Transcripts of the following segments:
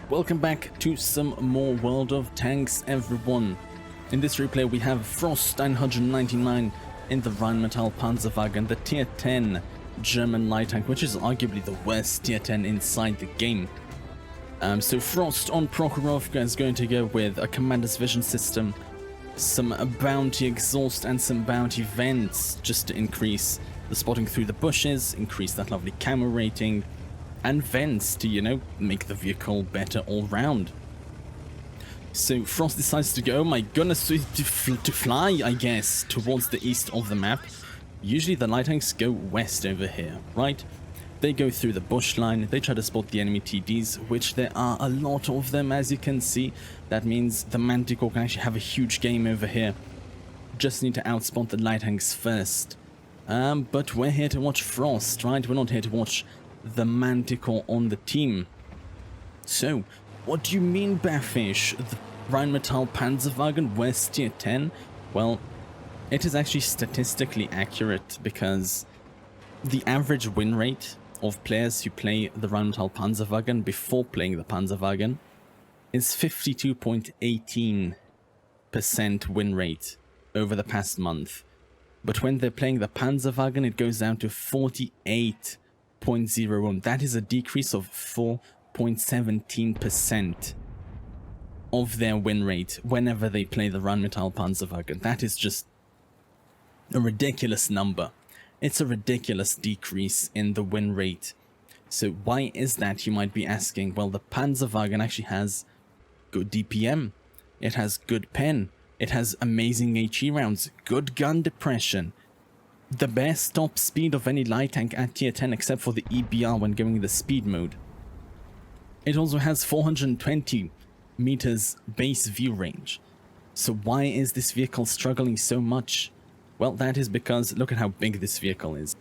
Welcome back to some more World of Tanks, everyone. In this replay we have Frost 999 in the Rheinmetall Panzerwagen, the tier 10 German light tank, which is arguably the worst tier 10 inside the game. So Frost on Prokhorovka is going to go with a commander's vision system, some bounty exhaust and some bounty vents just to increase the spotting through the bushes, increase that lovely camo rating, and vents to, you know, make the vehicle better all round. So Frost decides to go, oh my goodness, to fly, I guess, towards the east of the map. Usually the light tanks go west over here, right? They go through the bush line, they try to spot the enemy TDs, which there are a lot of them, as you can see. That means the Manticore can actually have a huge game over here. Just need to outspot the light tanks first. But we're here to watch Frost, right? We're not here to watch the Manticore on the team. So, what do you mean, Baffish? The Rheinmetall Panzerwagen West tier 10? Well, it is actually statistically accurate because the average win rate of players who play the Rheinmetall Panzerwagen before playing the Panzerwagen is 52.18% win rate over the past month. But when they're playing the Panzerwagen, it goes down to 48.01. That is a decrease of 4.17% of their win rate whenever they play the Rheinmetall Panzerwagen. That is just a ridiculous number. It's a ridiculous decrease in the win rate. So why is that, you might be asking? Well, the Panzerwagen actually has good DPM, it has good pen, it has amazing HE rounds, good gun depression, the best top speed of any light tank at tier 10 except for the EBR when going the speed mode. It also has 420 meters base view range. So why is this vehicle struggling so much? Well, that is because look at how big this vehicle is.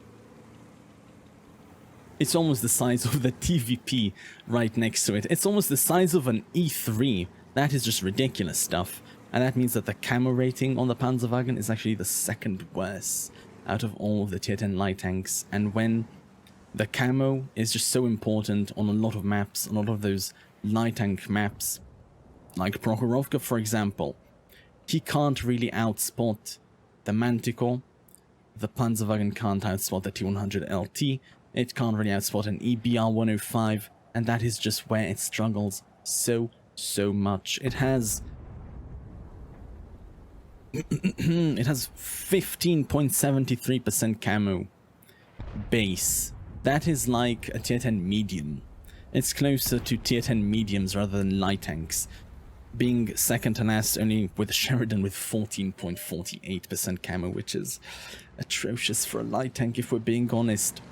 It's almost the size of the TVP right next to it. It's almost the size of an E3. That is just ridiculous stuff. And that means that the camo rating on the Panzerwagen is actually the second worst out of all of the tier 10 light tanks. And when the camo is just so important on a lot of maps, a lot of those light tank maps, like Prokhorovka for example, he can't really outspot the Manticore, the Panzerwagen can't outspot the T100 LT, it can't really outspot an EBR 105, and that is just where it struggles so much. It has 15.73% camo base. That is like a tier 10 medium. It's closer to tier 10 mediums rather than light tanks, being second to last only with Sheridan with 14.48% camo, which is atrocious for a light tank if we're being honest.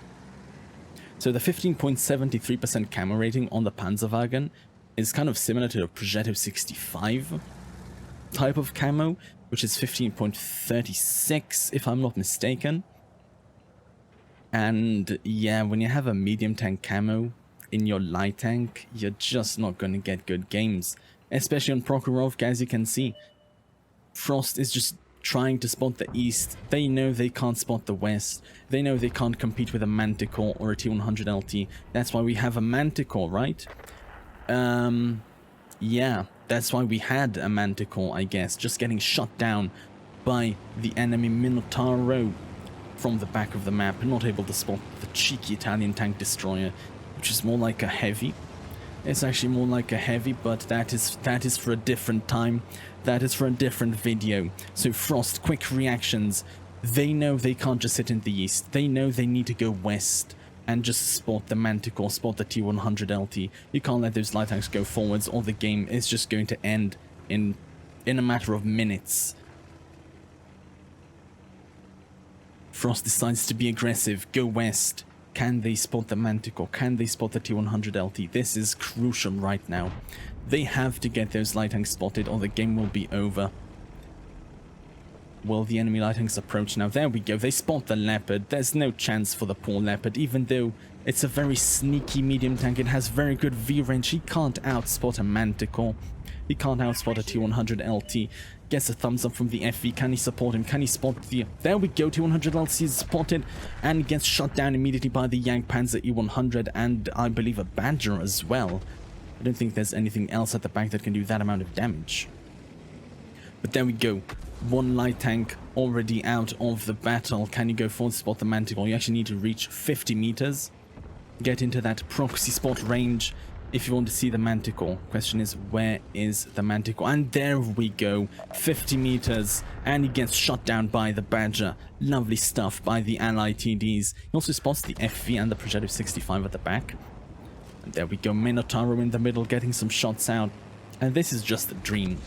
So the 15.73% camo rating on the Panzerwagen is kind of similar to a Progetto 65 type of camo, which is 15.36 if I'm not mistaken. And yeah, when you have a medium tank camo in your light tank, you're just not going to get good games. Especially on Prokhorovka, as you can see. Frost is just trying to spot the east. They know they can't spot the west. They know they can't compete with a Manticore or a T100 LT. That's why we have a Manticore, right? Yeah, that's why we had a Manticore, I guess. Just getting shot down by the enemy Minotauro from the back of the map. Not able to spot the cheeky Italian tank destroyer, which is more like a heavy. It's actually more like a heavy, but that is for a different time. That is for a different video. So Frost, quick reactions. They know they can't just sit in the east. They know they need to go west and just spot the Manticore, spot the T100 LT. You can't let those light tanks go forwards or the game is just going to end in a matter of minutes. Frost decides to be aggressive, go west. Can they spot the Manticore? Can they spot the T100 LT? This is crucial right now. They have to get those light tanks spotted or the game will be over. Will the enemy light tanks approach now? There we go. They spot the Leopard. There's no chance for the poor Leopard, even though it's a very sneaky medium tank. It has very good V range. He can't outspot a Manticore. He can't outspot a T100 LT. Gets a thumbs up from the FV. Can he support him? Can he spot the... There we go. T100 LT is spotted and gets shot down immediately by the Yang Panzer E100 and I believe a Badger as well. I don't think there's anything else at the back that can do that amount of damage. But there we go. One light tank already out of the battle. Can you go forward, spot the Manticore? You actually need to reach 50 meters. Get into that proxy spot range if you want to see the Manticore. Question is, where is the Manticore? And there we go. 50 meters. And he gets shot down by the Badger. Lovely stuff by the Allied TDs. He also spots the FV and the Projective 65 at the back. And there we go. Minotauro in the middle getting some shots out. And this is just a dream.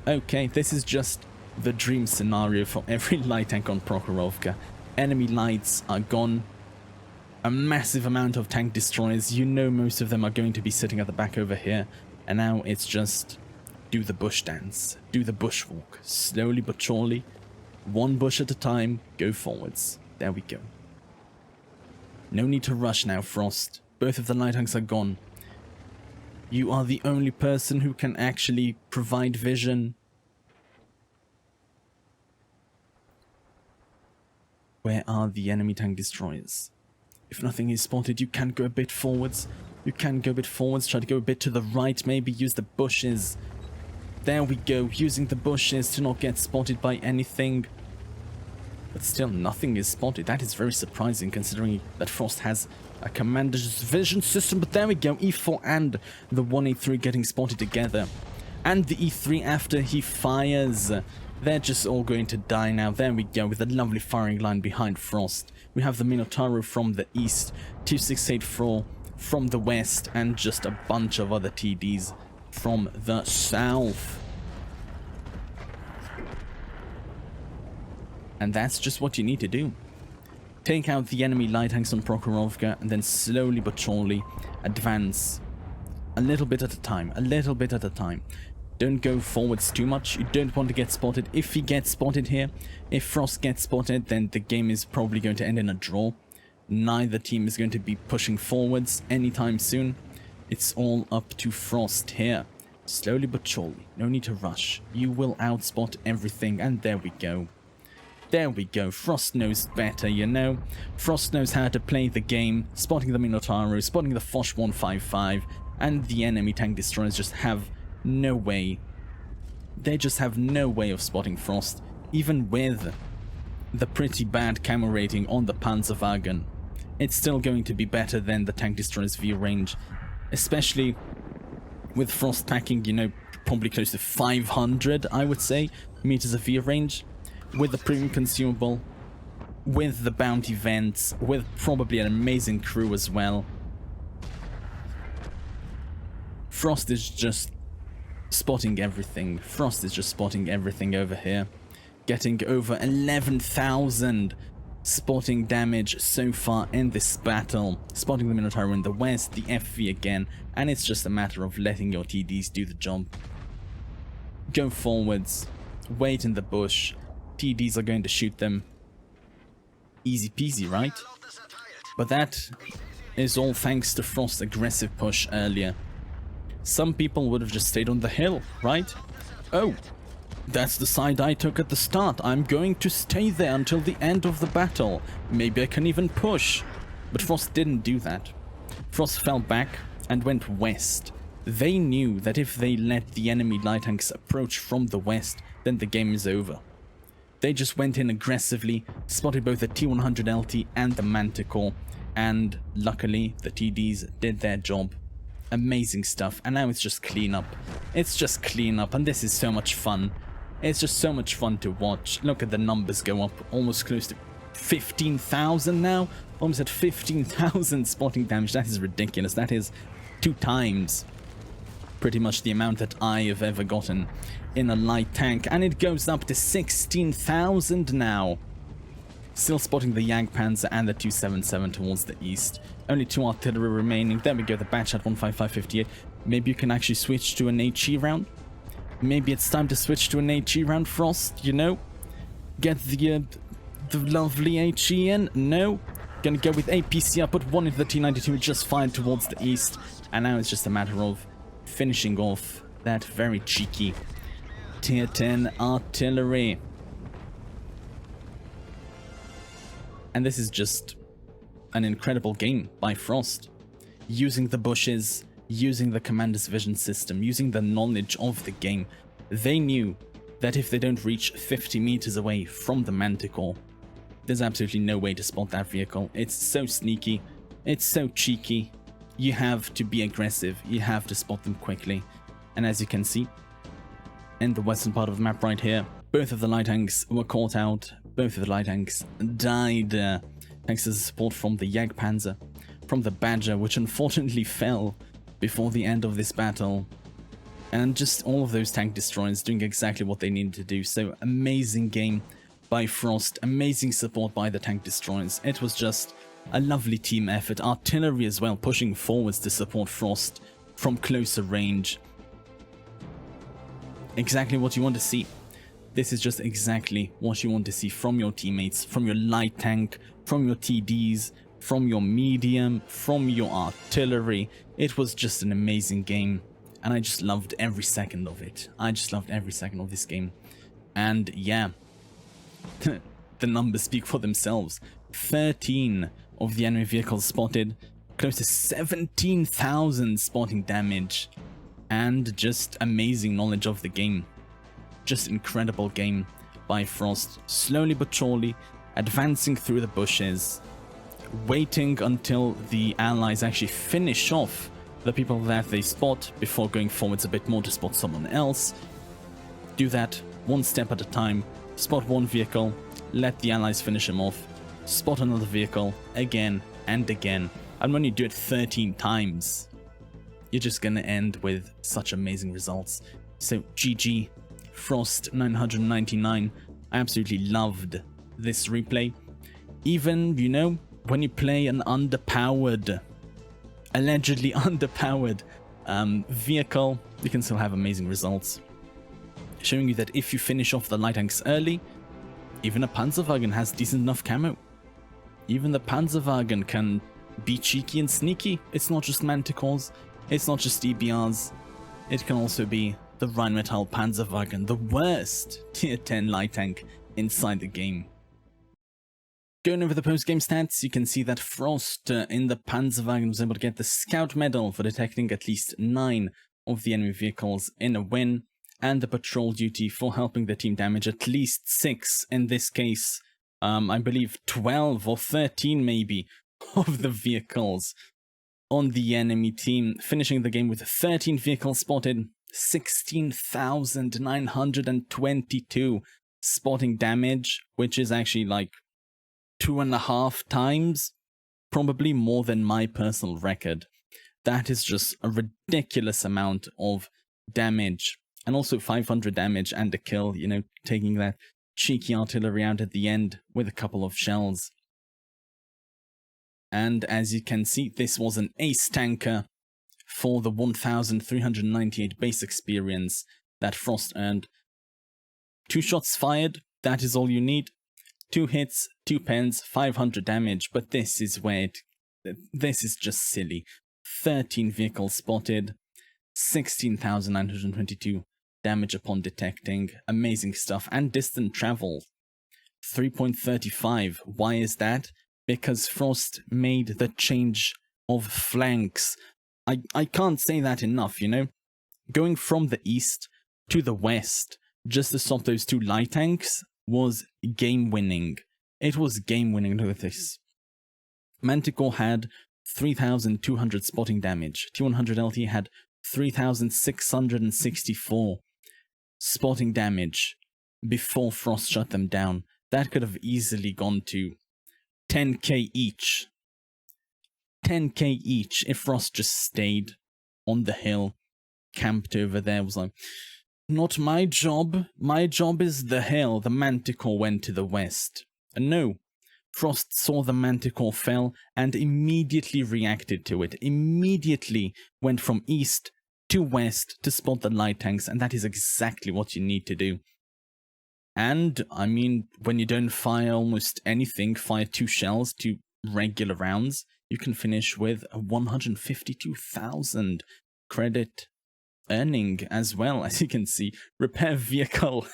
Okay, this is just the dream scenario for every light tank on Prokhorovka. Enemy lights are gone. A massive amount of tank destroyers. You know most of them are going to be sitting at the back over here. And now it's just do the bush dance. Do the bushwalk. Slowly but surely. One bush at a time. Go forwards. There we go. No need to rush now, Frost. Both of the light tanks are gone. You are the only person who can actually provide vision. Where are the enemy tank destroyers? If nothing is spotted, you can go a bit forwards. You can go a bit forwards. Try to go a bit to the right. Maybe use the bushes. There we go. Using the bushes to not get spotted by anything. But still, nothing is spotted. That is very surprising considering that Frost has a commander's vision system. But there we go. E4 and the 1A3 getting spotted together. And the E3 after he fires. They're just all going to die now. There we go, with a lovely firing line behind Frost. We have the Minotauro from the east, 2684 from the west, and just a bunch of other TDs from the south. And that's just what you need to do. Take out the enemy light tanks on Prokhorovka, and then slowly but surely advance a little bit at a time, a little bit at a time. Don't go forwards too much. You don't want to get spotted. If he gets spotted here, if Frost gets spotted, then the game is probably going to end in a draw. Neither team is going to be pushing forwards anytime soon. It's all up to Frost here. Slowly but surely. No need to rush. You will outspot everything, and there we go. There we go. Frost knows better, you know. Frost knows how to play the game. Spotting the Minotauro, spotting the Foch 155, and the enemy tank destroyers just have no way. They just have no way of spotting Frost, even with the pretty bad camo rating on the Panzerwagen. It's still going to be better than the tank destroyer's view range, especially with Frost packing, you know, probably close to 500, I would say, meters of view range, with the premium consumable, with the bounty vents, with probably an amazing crew as well. Frost is just spotting everything. Frost is just spotting everything over here. Getting over 11,000 spotting damage so far in this battle. Spotting the Minotauro in the west, the FV again, and it's just a matter of letting your TDs do the job. Go forwards, wait in the bush. TDs are going to shoot them. Easy peasy, right? But that is all thanks to Frost's aggressive push earlier. Some people would have just stayed on the hill, right? Oh, that's the side I took at the start. I'm going to stay there until the end of the battle. Maybe I can even push. But Frost didn't do that. Frost fell back and went west. They knew that if they let the enemy light tanks approach from the west, then the game is over. They just went in aggressively, spotted both the T100 LT and the Manticore, and luckily the TDs did their job. Amazing stuff, and now it's just cleanup. It's just cleanup, and this is so much fun. It's just so much fun to watch. Look at the numbers go up, almost close to 15,000 now. Almost at 15,000 spotting damage. That is ridiculous. That is 2 times pretty much the amount that I have ever gotten in a light tank, and it goes up to 16,000 now. Still spotting the Jagdpanzer and the 277 towards the east. Only 2 artillery remaining. There we go, the batch at 15558. Maybe you can actually switch to an HE round. Maybe it's time to switch to an HE round, Frost, you know? Get the lovely HE in? No? Gonna go with APC. I put 1 into the T92, just fired towards the east. And now it's just a matter of finishing off that very cheeky Tier 10 artillery. And this is just an incredible game by Frost. Using the bushes, using the commander's vision system, using the knowledge of the game, they knew that if they don't reach 50 meters away from the Manticore, there's absolutely no way to spot that vehicle. It's so sneaky, it's so cheeky. You have to be aggressive, you have to spot them quickly. And as you can see, in the western part of the map right here, both of the light tanks were caught out, both of the light tanks died, thanks to the support from the Jagdpanzer, from the Badger, which unfortunately fell before the end of this battle. And just all of those tank destroyers doing exactly what they needed to do. So amazing game by Frost, amazing support by the tank destroyers. It was just a lovely team effort. Artillery as well, pushing forwards to support Frost from closer range. Exactly what you want to see. This is just exactly what you want to see from your teammates, from your light tank, from your TDs, from your medium, from your artillery. It was just an amazing game, and I just loved every second of it. I just loved every second of this game. And yeah, the numbers speak for themselves. 13 of the enemy vehicles spotted, close to 17,000 spotting damage, and just amazing knowledge of the game. Just incredible game by Frost, slowly but surely advancing through the bushes, waiting until the allies actually finish off the people that they spot before going forwards a bit more to spot someone else. Do that one step at a time, spot one vehicle, let the allies finish him off, spot another vehicle again and again, and when you do it 13 times, you're just gonna end with such amazing results. So GG, Frost 999. I absolutely loved this replay. Even, you know, when you play an underpowered, allegedly underpowered vehicle, you can still have amazing results. Showing you that if you finish off the light tanks early, even a Panzerwagen has decent enough camo. Even the Panzerwagen can be cheeky and sneaky. It's not just Manticores, it's not just EBRs, it can also be the Rheinmetall Panzerwagen, the worst tier 10 light tank inside the game. Going over the post-game stats, you can see that Frost in the Panzerwagen was able to get the Scout Medal for detecting at least 9 of the enemy vehicles in a win, and the Patrol Duty for helping the team damage at least 6, in this case, I believe 12 or 13 maybe, of the vehicles on the enemy team, finishing the game with 13 vehicles spotted, 16,922 spotting damage, which is actually like 2.5 times, probably more than my personal record. That is just a ridiculous amount of damage, and also 500 damage and a kill, you know, taking that cheeky artillery out at the end with a couple of shells. And as you can see, this was an ace tanker for the 1,398 base experience that Frost earned. 2 shots fired, that is all you need. 2 hits, 2 pens, 500 damage, but this is where this is just silly. 13 vehicles spotted, 16,922 damage upon detecting, amazing stuff, and distant travel, 3.35. Why is that? Because Frost made the change of flanks. I can't say that enough, you know? Going from the east to the west, just to stop those 2 light tanks, was game-winning. It was game-winning. Look at this. Manticore had 3,200 spotting damage. T100 LT had 3,664 spotting damage before Frost shut them down. That could have easily gone to 10k each. 10k each if Frost just stayed on the hill, camped over there, was like, not my job. My job is the hill. The Manticore went to the west. And no, Frost saw the Manticore fell and immediately reacted to it. Immediately went from east to west to spot the light tanks, and that is exactly what you need to do. And, I mean, when you don't fire almost anything, fire 2 shells, 2 regular rounds, you can finish with a 152,000 credit earning as well, as you can see. Repair vehicle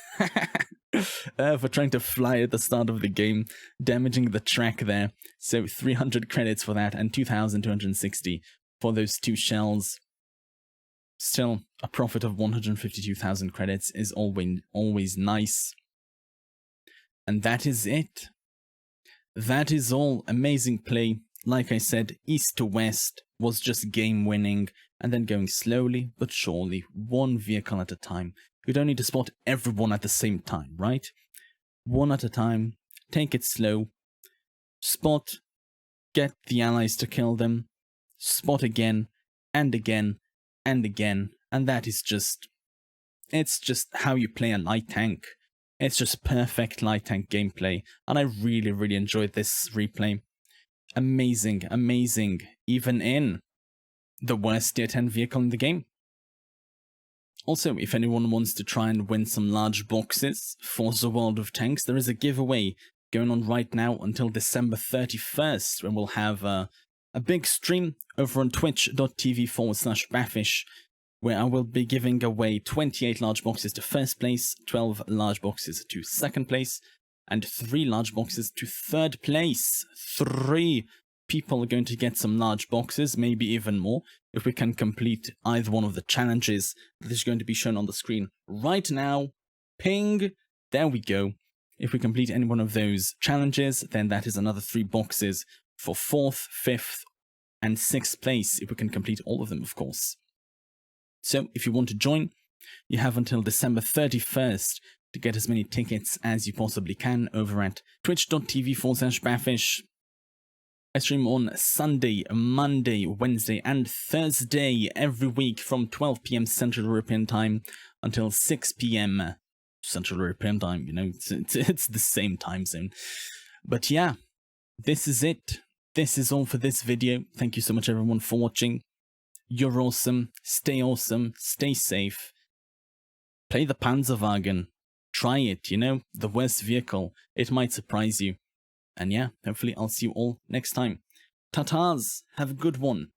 for trying to fly at the start of the game, damaging the track there. So 300 credits for that, and 2,260 for those 2 shells. Still, a profit of 152,000 credits is always nice. And that is it. That is all. Amazing play. Like I said, east to west was just game winning, and then going slowly but surely, one vehicle at a time. You don't need to spot everyone at the same time, right? One at a time, take it slow, spot, get the allies to kill them, spot again, and again, and again, and that is just, it's just how you play a light tank. It's just perfect light tank gameplay, and I really enjoyed this replay. Amazing, amazing, even in the worst tier 10 vehicle in the game. Also, if anyone wants to try and win some large boxes for the World of Tanks, there is a giveaway going on right now until December 31st, when we'll have a big stream over on twitch.tv/Baffish, where I will be giving away 28 large boxes to first place, 12 large boxes to second place, and 3 large boxes to third place. 3 people are going to get some large boxes, maybe even more, if we can complete either one of the challenges that is going to be shown on the screen right now. Ping! There we go. If we complete any one of those challenges, then that is another 3 boxes for 4th, 5th, and 6th place, if we can complete all of them, of course. So, if you want to join, you have until December 31st to get as many tickets as you possibly can over at twitch.tv/Baffish. I stream on Sunday, Monday, Wednesday, and Thursday every week from 12 PM Central European Time until 6 PM Central European Time. You know, it's the same time zone. But yeah, this is it. This is all for this video. Thank you so much, everyone, for watching. You're awesome. Stay safe. Play the Panzerwagen. Try it, you know, the worst vehicle. It might surprise you. And yeah, hopefully I'll see you all next time. Ta-tas, have a good one.